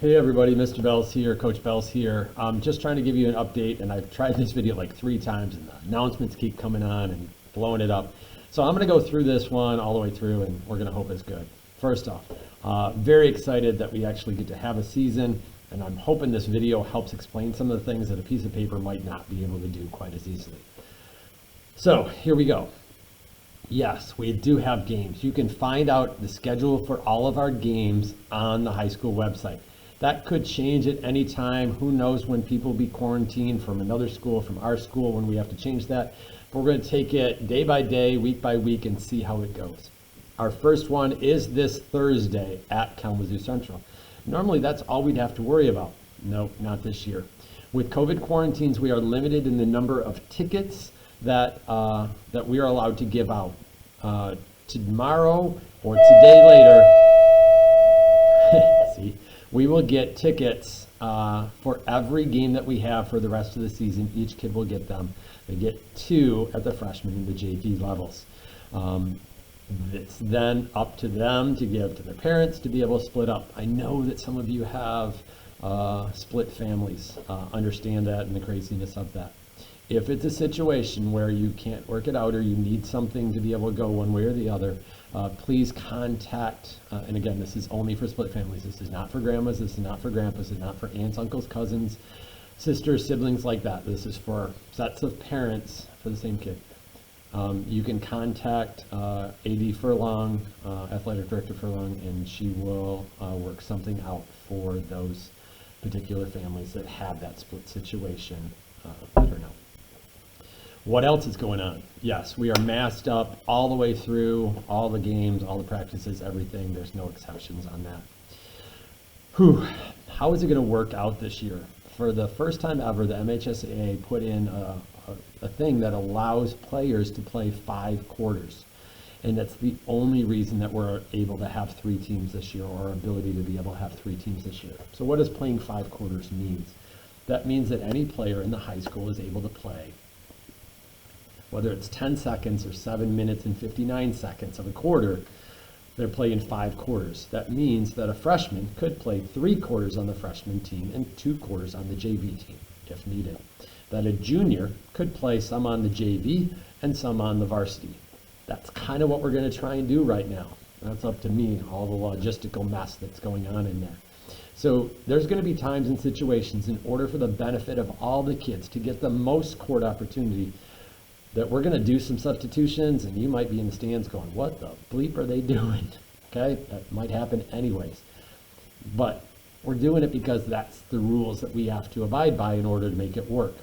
Hey everybody, Mr. Bells here, Coach Bells here. I'm just trying to give you an update, and I've tried this video like 3 times, and the announcements keep coming on and blowing it up. So I'm going to go through this one all the way through, and we're going to hope it's good. First off, very excited that we actually get to have a season, and I'm hoping this video helps explain some of the things that a piece of paper might not be able to do quite as easily. So here we go. Yes, we do have games. You can find out the schedule for all of our games on the high school website. That could change at any time. Who knows when people will be quarantined from another school, from our school, when we have to change that. But we're going to take it day by day, week by week, and see how it goes. Our first one is this Thursday at Kalamazoo Central. Normally, that's all we'd have to worry about. Nope, not this year. With COVID quarantines, we are limited in the number of tickets that we are allowed to give out. Tomorrow or today later, see, we will get tickets for every game that we have for the rest of the season. Each kid will get them. They get 2 at the freshman and the JV levels. It's then up to them to give to their parents to be able to split up. I know that some of you have split families, understand that and the craziness of that. If it's a situation where you can't work it out or you need something to be able to go one way or the other, please contact, and again, this is only for split families. This is not for grandmas, this is not for grandpas, this is not for aunts, uncles, cousins, sisters, siblings like that. This is for sets of parents for the same kid. You can contact AD Furlong, Athletic Director Furlong, and she will work something out for those particular families that have that split situation. Let her know. What else is going on? Yes, we are masked up all the way through all the games, all the practices, everything. There's no exceptions on that. Whew. How is it going to work out this year? For the first time ever, the MHSAA put in a thing that allows players to play 5 quarters. And that's the only reason that we're able to have 3 teams this year, or our ability to be able to have 3 teams this year. So what does playing 5 quarters mean? That means that any player in the high school is able to play, whether it's 10 seconds or 7 minutes and 59 seconds of a quarter, they're playing 5 quarters. That means that a freshman could play 3 quarters on the freshman team and 2 quarters on the JV team, if needed. That a junior could play some on the JV and some on the varsity. That's kind of what we're going to try and do right now. That's up to me, all the logistical mess that's going on in there. So there's going to be times and situations, in order for the benefit of all the kids to get the most court opportunity, that we're going to do some substitutions, and you might be in the stands going, what the bleep are they doing? Okay, that might happen anyways. But we're doing it because that's the rules that we have to abide by in order to make it work.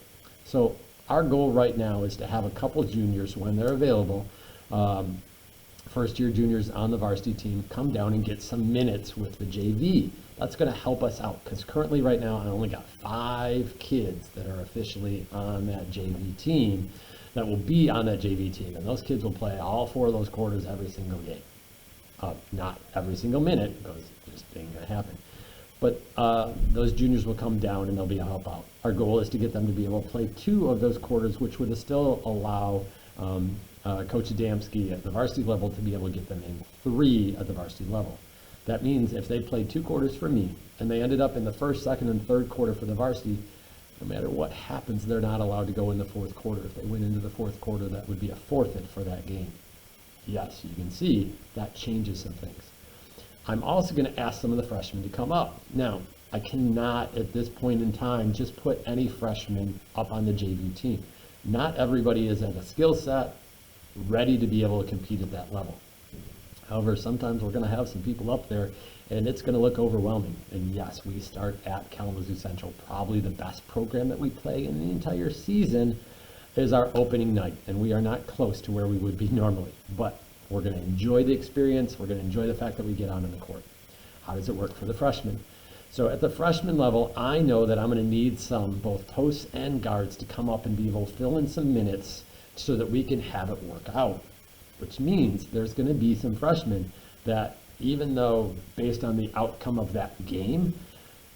So our goal right now is to have a couple juniors, when they're available, first-year juniors on the varsity team, come down and get some minutes with the JV. That's going to help us out, because currently right now I only got 5 kids that are officially on that JV team, that will be on that JV team, and those kids will play all 4 of those quarters every single game. Not every single minute, because it just ain't going to happen. But those juniors will come down and they'll be a help out. Our goal is to get them to be able to play 2 of those quarters, which would still allow Coach Adamski at the varsity level to be able to get them in 3 at the varsity level. That means if they played 2 quarters for me, and they ended up in the first, second, and third quarter for the varsity, no matter what happens, they're not allowed to go in the 4th quarter. If they went into the 4th quarter, that would be a forfeit for that game. Yes, you can see that changes some things. I'm also going to ask some of the freshmen to come up. Now, I cannot at this point in time just put any freshman up on the JV team. Not everybody is at a skill set ready to be able to compete at that level. However, sometimes we're going to have some people up there, and it's going to look overwhelming. And yes, we start at Kalamazoo Central. Probably the best program that we play in the entire season is our opening night, and we are not close to where we would be normally. But we're going to enjoy the experience. We're going to enjoy the fact that we get on in the court. How does it work for the freshmen? So at the freshman level, I know that I'm going to need some, both posts and guards, to come up and be able to fill in some minutes so that we can have it work out. Which means there's going to be some freshmen that, even though based on the outcome of that game,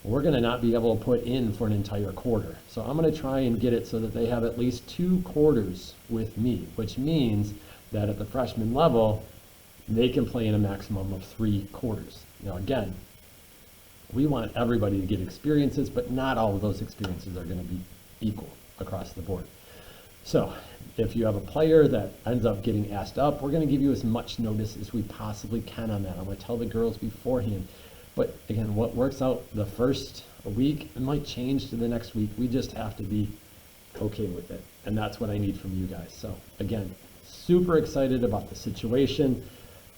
we're going to not be able to put in for an entire quarter. So I'm going to try and get it so that they have at least 2 quarters with me, which means that at the freshman level, they can play in a maximum of 3 quarters. Now again, We want everybody to get experiences, but not all of those experiences are going to be equal across the board. So if you have a player that ends up getting asked up, we're going to give you as much notice as we possibly can on that. I'm going to tell the girls beforehand. But again, what works out the first week, it might change to the next week. We just have to be okay with it. And that's what I need from you guys. So again, super excited about the situation.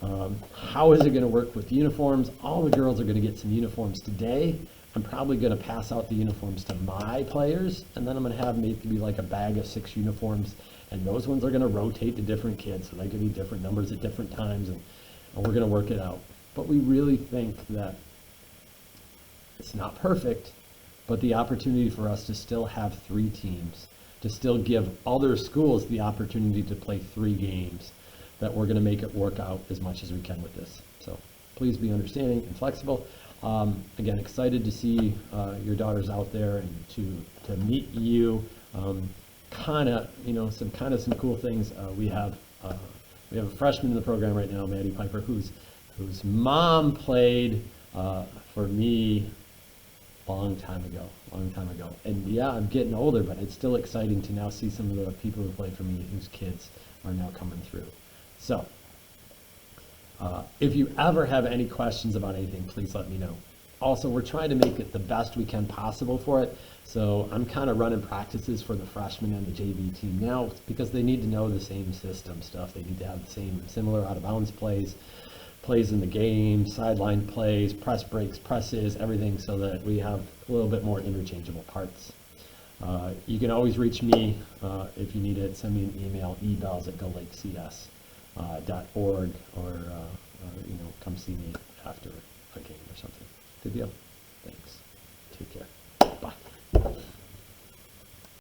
How is it going to work with uniforms? All the girls are going to get some uniforms today. I'm probably going to pass out the uniforms to my players, and then I'm going to have maybe like a bag of 6 uniforms, and those ones are going to rotate to different kids, so they could be different numbers at different times, and we're going to work it out. But we really think that it's not perfect, but the opportunity for us to still have 3 teams, to still give other schools the opportunity to play 3 games, that we're going to make it work out as much as we can with this. So please be understanding and flexible. Again, excited to see your daughters out there and to meet you. Some cool things. We have a freshman in the program right now, Maddie Piper, whose mom played for me long time ago. And yeah, I'm getting older, but it's still exciting to now see some of the people who played for me whose kids are now coming through. So if you ever have any questions about anything, please let me know. Also, we're trying to make it the best we can possible for it. So I'm kind of running practices for the freshmen and the JV team now because they need to know the same system stuff. They need to have the same similar out of bounds plays in the game, sideline plays, press breaks, presses, everything, so that we have a little bit more interchangeable parts. You can always reach me if you need it. Send me an email, ebells@goLakeCS.org, or come see me after a game or something. Good deal. Thanks.